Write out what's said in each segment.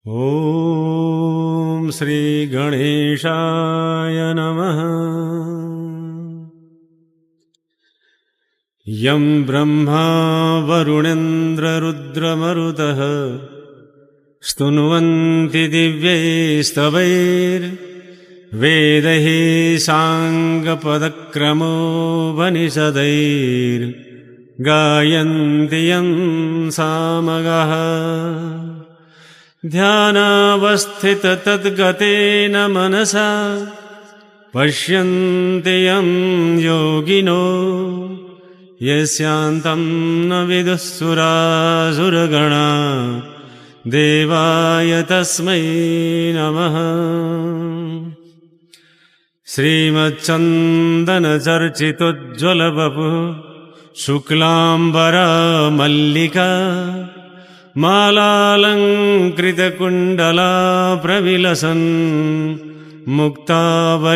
ॐ श्री गणेशाय नमः। यं ब्रह्मा वरुणेन्द्ररुद्रमरुतः स्तुन्वन्ति दिव्यैस्तवैर्वेदैः साङ्गपदक्रमोपनिषदैर्गायन्ति यं सामगाः। ध्यानावस्थिततद्गतेन मनसा पश्यन्ति यं योगिनो यस्यान्तं न विदुः सुरासुरगणा देवाय तस्मै नमः। श्रीमच्चन्दनचर्चितोज्ज्वलवपुः शुक्लाम्बरमल्लिका मालालङ्कृतकुण्डला प्रविलसन् मुक्तावलीशोभिता।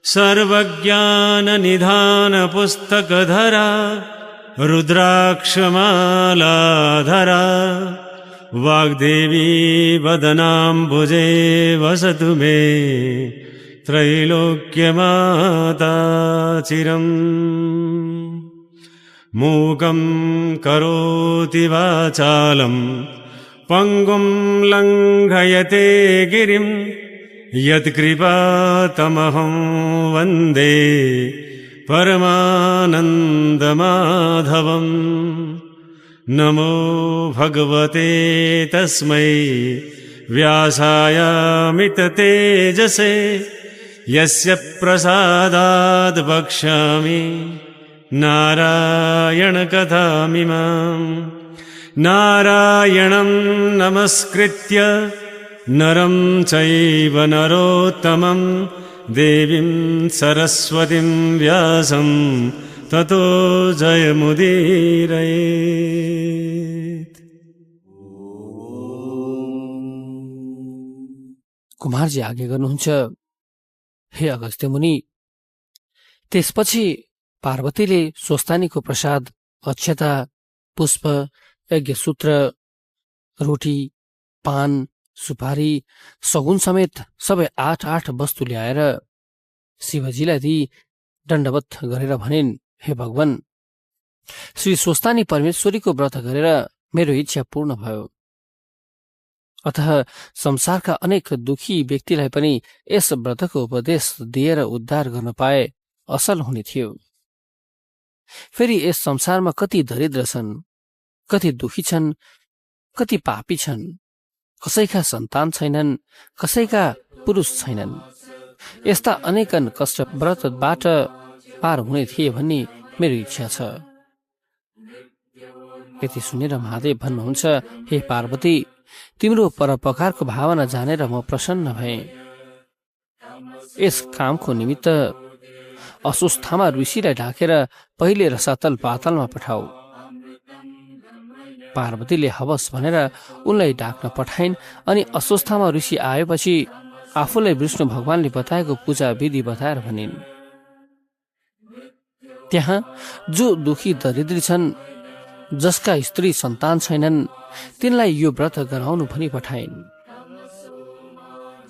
सर्वज्ञाननिधानपुस्तकधरा रुद्राक्षमालाधरा वाग्देवी वदनाम्बुजे वसतु मे त्रैलोक्यमाता चिरम्। मूकं करोति वाचालं पङ्गुं लङ्घयते गिरिं यत्कृपातमहं वन्दे परमानन्दमाधवम्। नमो भगवते तस्मै व्यासायामिततेजसे यस्य प्रसादाद् वक्ष्यामि नारायणकथामिमाम्। नारायणं नमस्कृत्य नरं चैव नरोत्तमं देवीं सरस्वतीं व्यासं ततो जयमुदीरयेत्। कुमारजी आगे गर्नुहुन्छ, हे अगस्त्य मुनि, त्यसपछि पार्वतीले स्वस्तानीको प्रसाद, अक्षता, पुष्प, यज्ञसूत्र, रोटी, पान, सुपारी, सगुन समेत सबै 8 वस्तु ल्याएर शिवजीलाई दिई दण्डवत गरेर भनिन्, हे भगवान, श्री स्वस्तानी परमेश्वरीको व्रत गरेर मेरो इच्छा पूर्ण भयो। अतः संसारका अनेक दुखी व्यक्तिलाई पनि यस व्रतको उपदेश दिएर उद्धार गर्न पाए असल हुने थियो। फेरि यस संसारमा कति दरिद्र छन्, कति दुखी छन्, कति पापी छन्, कसैका सन्तान छैनन्, कसैका पुरुष छैनन्। यस्ता अनेकन कष्ट व्रतबाट पार हुने थिए भन्ने मेरो इच्छा छ। यति सुनेर महादेव भन्नुहुन्छ, हे पार्वती, तिम्रो परोपकारको भावना जानेर म प्रसन्न भएँ। यस कामको निमित्त अस्वस्थामा ऋषिलाई ढाकेर पहिले रसातल पातालमा पठाऊ। पार्वतीले हवस भनेर उनलाई डाक्न पठाइन् अनि अस्वस्थामा ऋषि आएपछि आफूलाई विष्णु भगवानले बताएको पूजा विधि बताएर भनिन्। त्यहाँ जो दुखी दरिद्री छन्, जसका स्त्री सन्तान छैनन्, तिनलाई यो व्रत गराउनु भनी पठाइन्।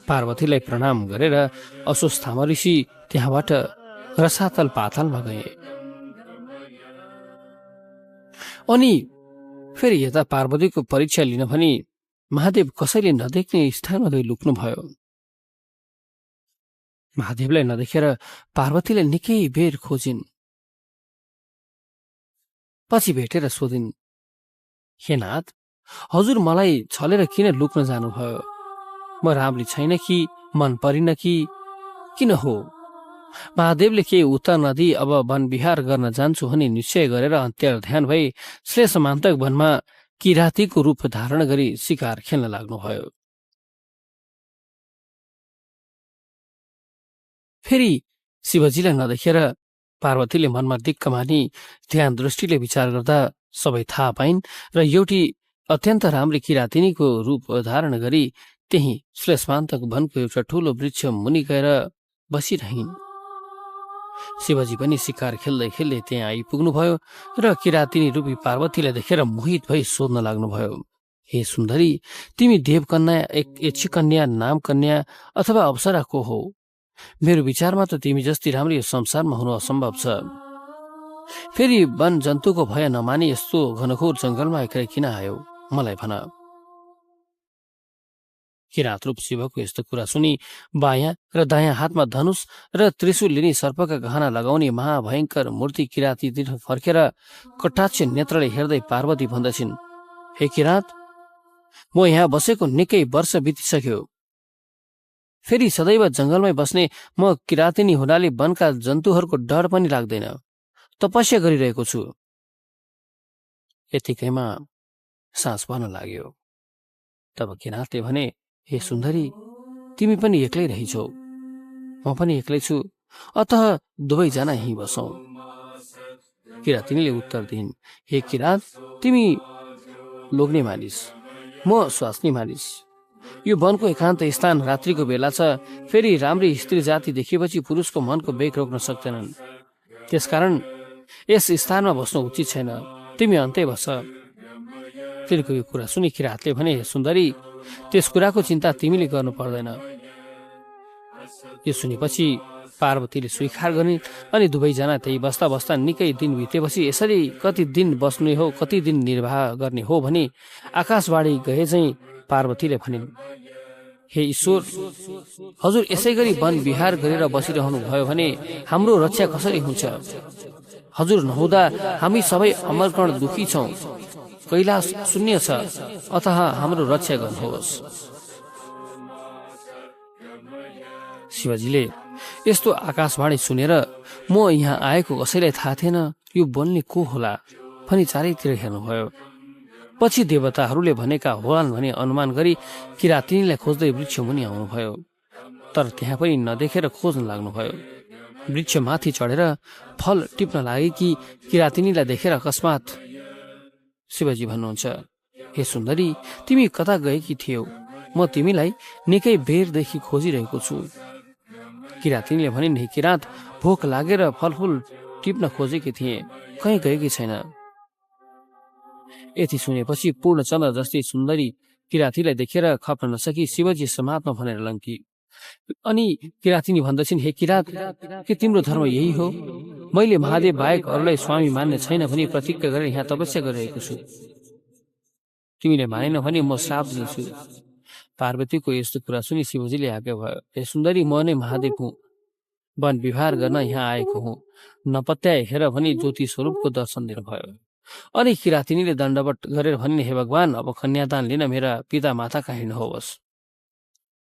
पार्वतीलाई प्रणाम गरेर अस्वस्थामा ऋषि त्यहाँबाट रसातल पातालमा गए। अनि फेरि यता पार्वतीको परीक्षा लिन भनी महादेव कसैले नदेख्ने स्थानमा गई लुक्नुभयो। महादेवलाई नदेखेर पार्वतीले निकै बेर खोजिन्। पछि भेटेर सोधिन्, हे नाथ, हजुर मलाई छलेर किन लुक्न जानुभयो? म राम्री छैन कि, मन परिन कि, किन हो? महादेवले केही उत्तर नदिई अब वन विहार गर्न जान्छु भनी निश्चय गरेर अन्त्यध्यान भई श्लेषमान्तक वनमा किरातीको रूप धारण गरी शिकार खेल्न लाग्नुभयो। फेरि शिवजीलाई नदेखेर पार्वतीले मनमा दिक्क मानी ध्यान दृष्टिले विचार गर्दा सबै थाहा पाइन् र एउटी अत्यन्त राम्री किरातिनीको रूप धारण गरी त्यही श्लेषमान्तक वनको एउटा ठूलो वृक्ष मुनि गएर बसिरहिन्। शिवजी पनि शिकार खेल्दै खेल्दै त्यहाँ आइपुग्नुभयो र किरातिनी रूपी पार्वतीलाई देखेर मोहित भई सोध्न लाग्नुभयो, हे सुन्दरी, तिमी देवकन्या, एक यक्षी कन्या, नाम कन्या अथवा अप्सरा को हो? मेरो विचारमा त तिमी जस्ती राम्रो यो संसारमा हुनु असम्भव छ। फेरि वन जन्तुको भय नमानी यस्तो घनघोर जङ्गलमा एक्लै किन आयो, मलाई भन। किरात रूप शिवको यस्तो कुरा सुनि बायाँ र दायाँ हातमा धनुष र त्रिशूल लिने सर्पका गहना लगाउने महाभयंकर मूर्ति किरातीतिर फर्केर कटाक्ष नेत्रले हेर्दै पार्वती भन्दछिन्, हे किरात, म यहाँ बसेको निकै वर्ष बितिसक्यो। फेरि सदैव जंगलमै बस्ने म किरातिनी हुनाले वनका जन्तुहरूको डर पनि लाग्दैन, तपस्या गरिरहेको छु। यतिकैमा सास पर्न लाग्यो। तब किरातले भने, हे सुन्दरी, तिमी पनि एक्लै रहिछौ, म पनि एक्लै छु, अत दुवैजना यहीँ बसौं। किरातिनीले उत्तर दिइन्, हे किरात, तिमी लोग्ने मानिस, म स्वास्नी मानिस। यो वनको एकान्त स्थान रात्रिको बेला छ। फेरि राम्री स्त्री जाति देखेपछि पुरुषको मनको वेग रोक्न सक्दैनन्। त्यसकारण यस स्थानमा बस्नु उचित छैन, तिमी अन्तै बस। तिनको यो कुरा सुनि किरातले भने, हे सुन्दरी, त्यस कुराको चिन्ता तिमीले गर्नु पर्दैन। यो सुनेपछि पार्वतीले स्वीकार गरिन् अनि दुवैजना त्यही बस्दा बस्दा निकै दिन बितेपछि यसरी कति दिन बस्ने हो, कति दिन निर्वाह गर्ने हो भनी आकाशवाणी गए चाहिँ पार्वतीले भनिन्, हे ईश्वर, हजुर यसै गरी वन विहार गरेर बसिरहनु भयो भने हाम्रो रक्षा कसरी हुन्छ? हजुर नहुँदा हामी सबै अमरकण दुखी छौं, कैलाश शून्य छ, अतः हाम्रो रक्षा गर्नुहोस्। शिवजीले यस्तो आकाशवाणी सुनेर म यहाँ आएको कसैलाई थाहा थिएन, यो बोल्ने को होला भनी चारैतिर हेर्नुभयो। पछि देवताहरूले भनेका होलान् भनी अनुमान गरी किरातिनीलाई खोज्दै वृक्ष मुनि आउनुभयो, तर त्यहाँ पनि नदेखेर खोज्न लाग्नुभयो। वृक्ष माथि चढेर फल टिप्न लागे कि किरातिनीलाई देखेर अकस्मात शिवजी भन्नुहुन्छ, हे सुन्दरी, तिमी कता गएकी थियौ? म तिमीलाई निकै बेरदेखि खोजिरहेको छु। किरातिनीले भनिन्, हे किरात, भोक लागेर फलफुल टिप्न खोजेकी थिएँ, कहीँ गएकी छैन। यति सुनेपछि पूर्णचन्द्र जस्तै सुन्दरी किरातीलाई देखेर खप्न नसकी शिवजी समात्मा भनेर लङ्की। अनि किरातिनी भन्दछिन्, हे किरात, के तिम्रो धर्म यही हो? मैले महादेव बाहेक अरूलाई स्वामी मान्ने छैन भनी प्रतिज्ञा गरेर यहाँ तपस्या गरिरहेको छु। तिमीले मानेन भने म श्राप दिन्छु। पार्वतीको यस्तो कुरा सुनि शिवजीले आज्ञा भयो, हे सुन्दरी, म नै महादेव हुँ, वन विहार गर्न यहाँ आएको हुँ, नपत्याए हेर भनी ज्योति स्वरूपको दर्शन दिनुभयो। अनि किरातिनीले दण्डवट गरेर भनिन्, हे भगवान, अब कन्यादान लिन मेरा पिता माता कहाँ हिँड्नुहोस्।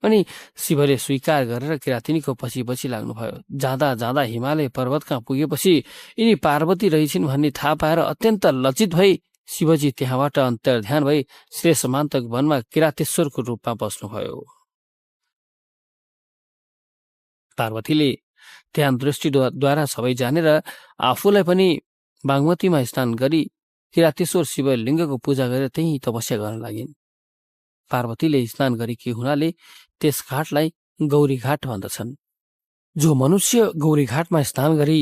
अनि शिवले स्वीकार गरेर किरातिनीको पछि पछि लाग्नुभयो। जाँदा जाँदा हिमालय पर्वत कहाँ पुगेपछि यिनी पार्वती रहेछिन् भन्ने थाहा पाएर अत्यन्त लज्जित भई शिवजी त्यहाँबाट अन्तर्ध्यान भई श्रेष्ठमान्तक वनमा किरातेश्वरको रूपमा बस्नुभयो। पार्वतीले ध्यान दृष्टिद्वारा सबै जानेर आफूलाई पनि बागमतीमा स्नान गरी किरातेश्वर शिवलिङ्गको पूजा गरेर त्यही तपस्या गर्न लागिन्। पार्वतीले स्नान गरेकी हुनाले त्यस घाटलाई गौरी घाट भन्दछन्। जो मनुष्य गौरी घाटमा स्नान गरी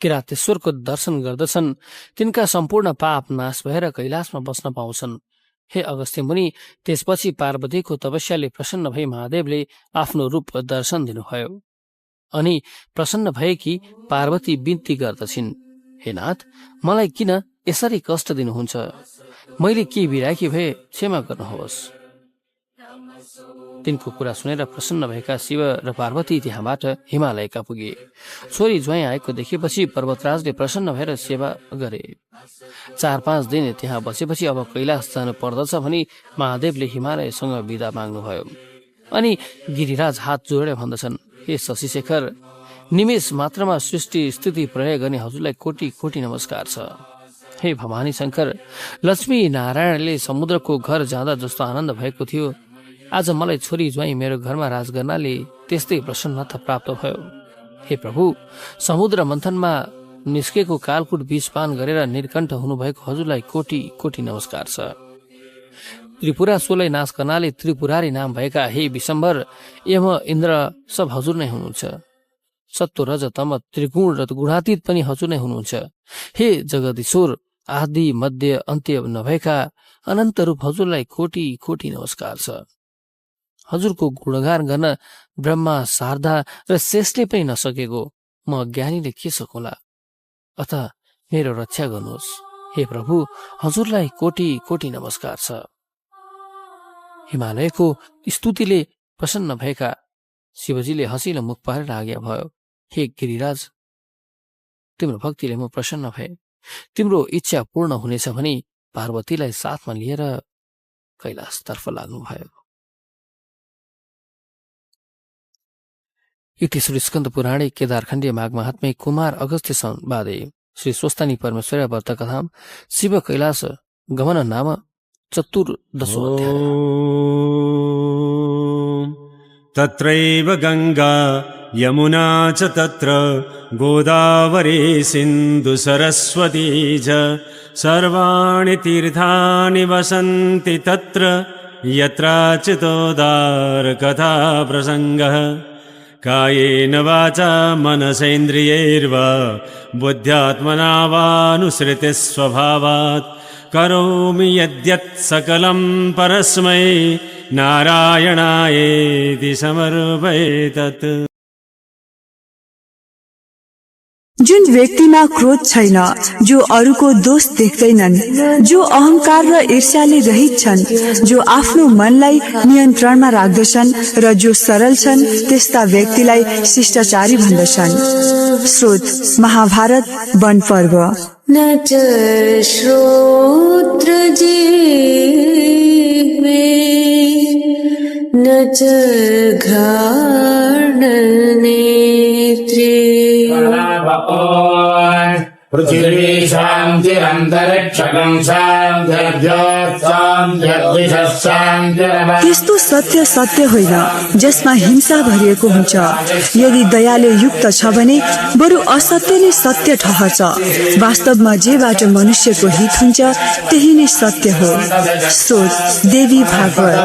किरातेश्वरको दर्शन गर्दछन् तिनका सम्पूर्ण पाप नाश भएर कैलाशमा बस्न पाउँछन्। हे अगस्त्य मुनि, त्यसपछि पार्वतीको तपस्याले प्रसन्न भई महादेवले आफ्नो रूप दर्शन दिनुभयो। अनि प्रसन्न भएकी पार्वती बिन्ती गर्दछिन्, हे नाथ, मलाई किन यसरी कष्ट दिनुहुन्छ? मैले के बिराकी भए क्षमा गर्नुहोस्। तिनको कुरा सुनेर प्रसन्न भएका शिव र पार्वती त्यहाँबाट हिमालयका पुगे। छोरी ज्वाइँ आएको देखेपछि पर्वतराजले प्रसन्न भएर सेवा गरे। 4-5 दिन त्यहाँ बसेपछि अब कैलाश जानु पर्दछ भनी महादेवले हिमालयसँग बिदा माग्नुभयो। अनि गिरिराज हात जोडेर भन्दछन्, हे शशिशेखर, निमेष मात्रमा सृष्टि स्थिति प्रलय गर्ने हजुरलाई कोटी कोटी नमस्कार छ। हे भवानी शङ्कर, लक्ष्मी नारायणले समुद्रको घर जाँदा जस्तो आनन्द भएको थियो, आज मलाई छोरी ज्वाइँ मेरो घरमा राज गर्नाले त्यस्तै प्रसन्नता प्राप्त भयो। हे प्रभु, समुद्र मन्थनमा निस्केको कालकुट विष पान गरेर निर्कण्ठ हुनुभएको हजुरलाई कोटी कोटी नमस्कार छ। त्रिपुरासुरलाई नाश गर्नाले त्रिपुरारी नाम भएका हे विशम्भर, यम, इन्द्र सब हजुर नै हुनुहुन्छ। सत्व रज तम त्रिगुण र गुणातीत पनि हजुर नै हुनुहुन्छ। हे जगदीश्वर, आदि मध्य अन्त्य नभएका अनन्त रूप हजुरलाई कोटी कोटी नमस्कार छ। हजुरको गुणगान गर्न ब्रह्मा, शारदा र शेषले पनि नसकेको म अज्ञानीले के सकौँला। अथ मेरो रक्षा गर्नुहोस्। हे प्रभु, हजुरलाई कोटी कोटी नमस्कार छ। हिमालयको स्तुतिले प्रसन्न भएका शिवजीले हँसिलो मुख पारेर आज्ञा भयो, हे गिरिराज, तिम्रो भक्तिले म प्रसन्न भए। तिम्रो इच्छा पूर्ण हुनेछ भने पार्वतीलाई साथमा लिएर कैलाशतर्फ लाग्नुभयो। इति श्री स्कन्द पुराणे केदारखण्डीय माघ महात्म्ये कुमार अगस्त्य संवादे श्री स्वस्तानी परमेश्वर व्रत कथाम शिव कैलास गमन नाम चतुर्दशो अध्याय। तत्रैव गंगा यमुना च तत्र गोदावरी सिन्धु सरस्वती च सर्वाणि तीर्थानि वसन्ति तत्र यत्राचितोदार कथा प्रसंगः। कायेन वाचा मनसेन्द्रियैर्वा बुद्ध्यात्मना वानुसृतिः स्वभावात् करोमि यद्यत् सकलं परस्मै नारायणायेति समर्पयेतत्। जुन व्यक्तिमा क्रोध छैन, जो अरूको दोष देख्दैनन्, जो अहंकार र ईर्ष्याले रहित छन्, जो आफ्नो मनलाई नियन्त्रणमा राख्दछन् र जो सरल छन्, त्यस्ता व्यक्तिलाई शिष्टाचारी भन्दछन्। स्रोत महाभारत वन पर्व। न च श्रोत्र जिह्वे न च घ्राणनेत्रे पृथिवी शान्तिरन्तरिक्षं शान्तिर्ज्योत्सान्तिर्दिशः शान्तिरव। त्यस्तो सत्य सत्य होइन जसमा हिंसा भरिएको हुन्छ। यदि दयाले युक्त छ भने बरु असत्य नै सत्य ठहर्छ। वास्तवमा जेबाट मनुष्यको हित हुन्छ त्यही नै सत्य हो। स्रोत देवी भागवत।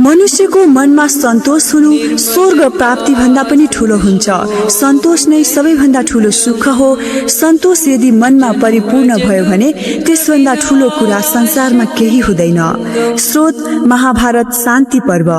मनुष्यको मनमा सन्तोष हुनु स्वर्ग प्राप्ति भन्दा पनि ठूलो हुन्छ। सन्तोष नै सबैभन्दा ठूलो सुख हो। सन्तोष यदि मनमा परिपूर्ण भयो भने त्यसभन्दा ठूलो कुरा संसारमा केही हुँदैन। स्रोत महाभारत शान्ति पर्व।